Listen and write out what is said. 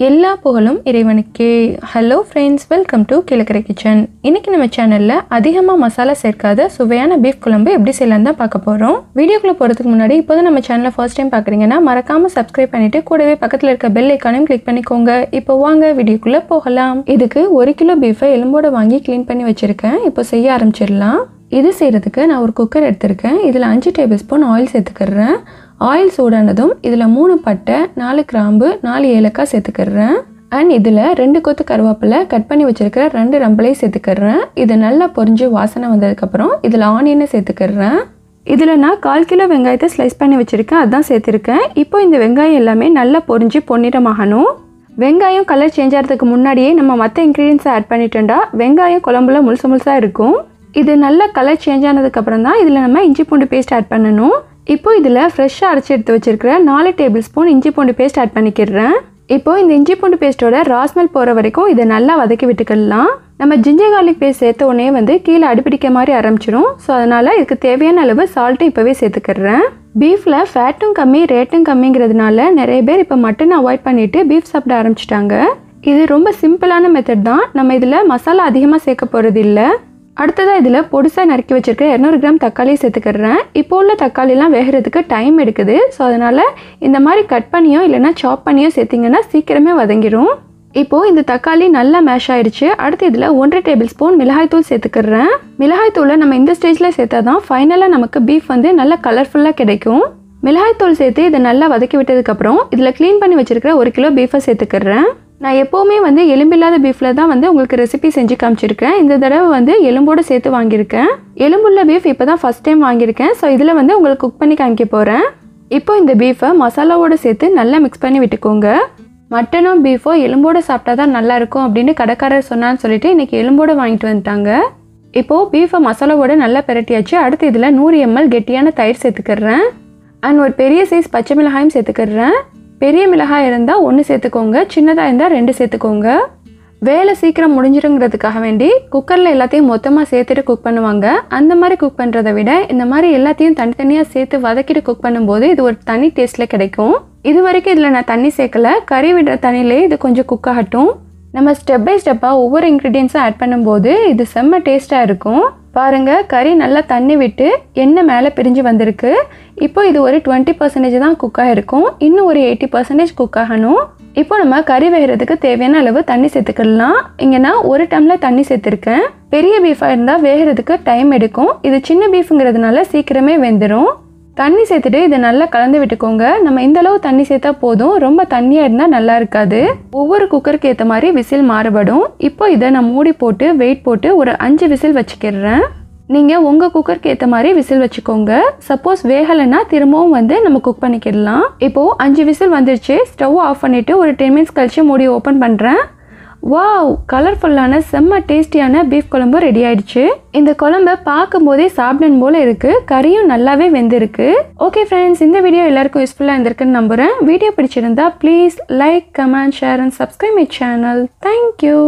எல்லா புகழும் இறைவனுக்கே. Hello friends, welcome to Kilakarai kitchen. இன்றைக்கி நம்ம சேனலில் அதிகமாக மசாலா சேர்க்காத சுவையான பீஃப் குழம்பு எப்படி செய்யலாம் தான் பார்க்க போகிறோம். வீடியோக்குள்ளே போகிறதுக்கு முன்னாடி இப்போ தான் நம்ம சேனலை ஃபர்ஸ்ட் டைம் பார்க்குறீங்கன்னா மறக்காமல் சப்ஸ்கிரைப் பண்ணிவிட்டு கூடவே பக்கத்தில் இருக்க பெல் ஐக்கானையும் கிளிக் பண்ணிக்கோங்க. இப்போ வாங்க வீடியோக்குள்ளே போகலாம். இதுக்கு 1 கிலோ பீஃபை எலும்போடு வாங்கி க்ளீன் பண்ணி வச்சுருக்கேன். இப்போ செய்ய ஆரம்பிச்சிடலாம். இது செய்கிறதுக்கு நான் ஒரு குக்கர் எடுத்திருக்கேன். இதில் 5 டேபிள் ஸ்பூன் ஆயில் சேர்த்துக்கிறேன். ஆயில் சூடானதும் இதில் 3 பட்டை, 4 கிராம்பு, 4 ஏலக்காய் சேர்த்துக்கிறேன். அண்ட் இதில் 2 கொத்து கருவேப்பிலை கட் பண்ணி வச்சுருக்கிற 2 ரம்பளையும் சேர்த்துக்கிறேன். இது நல்லா பொரிஞ்சு வாசனை வந்ததுக்கப்புறம் இதில் ஆனியனை சேர்த்துக்கிறேன். இதில் நான் 1/4 கிலோ வெங்காயத்தை ஸ்லைஸ் பண்ணி வச்சுருக்கேன், அதுதான் சேர்த்துருக்கேன். இப்போ இந்த வெங்காயம் எல்லாமே நல்லா பொரிஞ்சு பொன்னிறமாகணும். வெங்காயம் கலர் சேஞ்ச் ஆகிறதுக்கு முன்னாடியே நம்ம மற்ற இன்க்ரீடியன்ஸை ஆட் பண்ணிட்டோம்டா வெங்காயம் குழம்புல முழுசாக இருக்கும். இது நல்லா கலர் சேஞ்ச் ஆனதுக்கப்புறம் தான் இதில் நம்ம இஞ்சி பூண்டு பேஸ்ட் ஆட் பண்ணணும். இப்போ இதில் ஃப்ரெஷ்ஷாக அரைச்சி எடுத்து வச்சுருக்கிற 4 டேபிள் ஸ்பூன் இஞ்சி பூண்டு பேஸ்ட் ஆட் பண்ணிக்கிறேன். இப்போ இந்த இஞ்சி பூண்டு பேஸ்ட்டோட ராஸ்மெல் போகிற வரைக்கும் இதை நல்லா வதக்கி விட்டுக்கலாம். நம்ம ஜிஞ்சர் கார்லிக் பேஸ்ட் சேர்த்த உடனே கீழே அடிப்பிடிக்க மாதிரி ஆரம்பிச்சிடும். ஸோ அதனால் இதுக்கு தேவையான அளவு சால்ட்டும் இப்போவே சேர்த்துக்கிறேன். பீஃபில் ஃபேட்டும் கம்மி ரேட்டும் கம்மிங்கிறதுனால நிறைய பேர் இப்போ மட்டன் அவாய்ட் பண்ணிவிட்டு பீஃப் சாப்பிட ஆரம்பிச்சிட்டாங்க. இது ரொம்ப சிம்பிளான மெத்தட் தான். நம்ம இதில் மசாலா அதிகமாக சேர்க்க போகிறது இல்லை. அடுத்ததாக இதில் பொடிசாக நறுக்கி வச்சுருக்க 200 கிராம் தக்காளி சேர்த்துக்கிறேன். இப்போ உள்ள தக்காளிலாம் வேகிறதுக்கு டைம் எடுக்குது. ஸோ அதனால் இந்த மாதிரி கட் பண்ணியோ இல்லைனா சாப் பண்ணியோ சேர்த்திங்கன்னா சீக்கிரமே வதங்கிடும். இப்போது இந்த தக்காளி நல்லா மேஷ் ஆகிடுச்சு. அடுத்து இதில் 1 டேபிள் ஸ்பூன் மிளகாய்த்தூள் சேர்த்துக்கிறேன். மிளகாய்த்தூளை நம்ம இந்த ஸ்டேஜில் சேர்த்தா தான் ஃபைனலாக நமக்கு பீஃப் நல்லா கலர்ஃபுல்லாக கிடைக்கும். மிளகாய்த்தூள் சேர்த்து இதை நல்லா வதக்கி விட்டதுக்கப்புறம் இதில் க்ளீன் பண்ணி வச்சுருக்கிற 1 கிலோ பீஃபை சேர்த்துக்கிறேன். நான் எப்போவுமே எலும்பில்லாத பீஃபில் தான் உங்களுக்கு ரெசிபி செஞ்சு காமிச்சிருக்கேன். இந்த தடவை எலும்போடு சேர்த்து வாங்கியிருக்கேன். எலும்புள்ள பீஃப் இப்போ தான் ஃபஸ்ட் டைம் வாங்கியிருக்கேன். ஸோ இதில் உங்களுக்கு குக் பண்ணி காமிக்க போகிறேன். இப்போ இந்த பீஃபை மசாலாவோடு சேர்த்து நல்லா மிக்ஸ் பண்ணி விட்டுக்கோங்க. மட்டனும் பீஃபோ எலும்போடு சாப்பிட்டா தான் நல்லாயிருக்கும் அப்படின்னு கடைக்காரர் சொன்னான்னு சொல்லிட்டு இன்றைக்கி எலும்போடு வாங்கிட்டு வந்துட்டாங்க. இப்போது பீஃபை மசாலாவோடு நல்லா பிரட்டியாச்சு. அடுத்து இதில் 100 ml கெட்டியான தயிர் சேர்த்துக்கிறேன். அண்ட் ஒரு பெரிய சைஸ் பச்சை மிளகாயும் சேர்த்துக்கிறேன். பெரிய மிளகாய் இருந்தால் 1 சேர்த்துக்கோங்க, சின்னதாக இருந்தால் 2 சேர்த்துக்கோங்க. வேலை சீக்கிரம் முடிஞ்சிருங்கிறதுக்காக வேண்டி குக்கரில் எல்லாத்தையும் மொத்தமாக சேர்த்துட்டு குக் பண்ணுவாங்க. அந்த மாதிரி குக் பண்ணுறதை விட இந்த மாதிரி எல்லாத்தையும் தனித்தனியாக சேர்த்து வதக்கிட்டு குக் பண்ணும்போது இது ஒரு தனி டேஸ்ட்டில் கிடைக்கும். இது வரைக்கும் இதில் நான் தண்ணி சேர்க்கலை. கறி விடுற தண்ணியிலே இது கொஞ்சம் குக் ஆகட்டும். நம்ம ஸ்டெப் பை ஸ்டெப்பாக ஒவ்வொரு இன்க்ரீடியன்ஸும் ஆட் பண்ணும்போது இது செம்ம டேஸ்ட்டாக இருக்கும். பாருங்கள், கறி நல்லா தண்ணி விட்டு எண்ணெய் மேலே பிரிஞ்சு வந்திருக்கு. இப்போ இது ஒரு 20% தான் குக் ஆகிருக்கும். இன்னும் ஒரு 80% குக் ஆகணும். இப்போ நம்ம கறி வேகிறதுக்கு தேவையான அளவு தண்ணி சேர்த்துக்கலாம். இங்கே நான் 1 டம்ளர் தண்ணி சேர்த்துருக்கேன். பெரிய பீஃபாக இருந்தால் வேகிறதுக்கு டைம் எடுக்கும். இது சின்ன பீஃபுங்கிறதுனால சீக்கிரமே வெந்துடும். தண்ணி சேர்த்துட்டு இதை நல்லா கலந்து விட்டுக்கோங்க. நம்ம இந்த அளவு தண்ணி சேர்த்தா போதும். ரொம்ப தண்ணியாக இருந்தால் நல்லா இருக்காது. ஒவ்வொரு குக்கருக்கு ஏற்ற மாதிரி விசில் மாறுபடும். இப்போ இதை நான் மூடி போட்டு வெயிட் போட்டு ஒரு 5 விசில் வச்சுக்கிறேன். நீங்கள் உங்கள் குக்கருக்கு ஏற்ற மாதிரி விசில் வச்சுக்கோங்க. சப்போஸ் வேகலைன்னா திரும்பவும் நம்ம குக் பண்ணிக்கிடலாம். இப்போது 5 விசில் வந்துடுச்சு. ஸ்டவ் ஆஃப் பண்ணிவிட்டு ஒரு 10 மினிட்ஸ் கழிச்சு மூடி ஓப்பன் பண்ணுறேன். வாவ், கலர்ஃபுல்லான செம்ம டேஸ்டியான பீஃப் குழம்பு ரெடி ஆயிடுச்சு. இந்த குழம்பை பார்க்கும்போதே சாப்பிடணும் போல இருக்கு. கறியும் நல்லாவே வெந்திருக்கு. ஓகே ஃப்ரெண்ட்ஸ், இந்த வீடியோ எல்லாருக்கும் யூஸ்ஃபுல்லாக இருந்திருக்குன்னு நம்புகிறேன். வீடியோ பிடிச்சிருந்தா please like, comment, share and subscribe my channel. Thank you.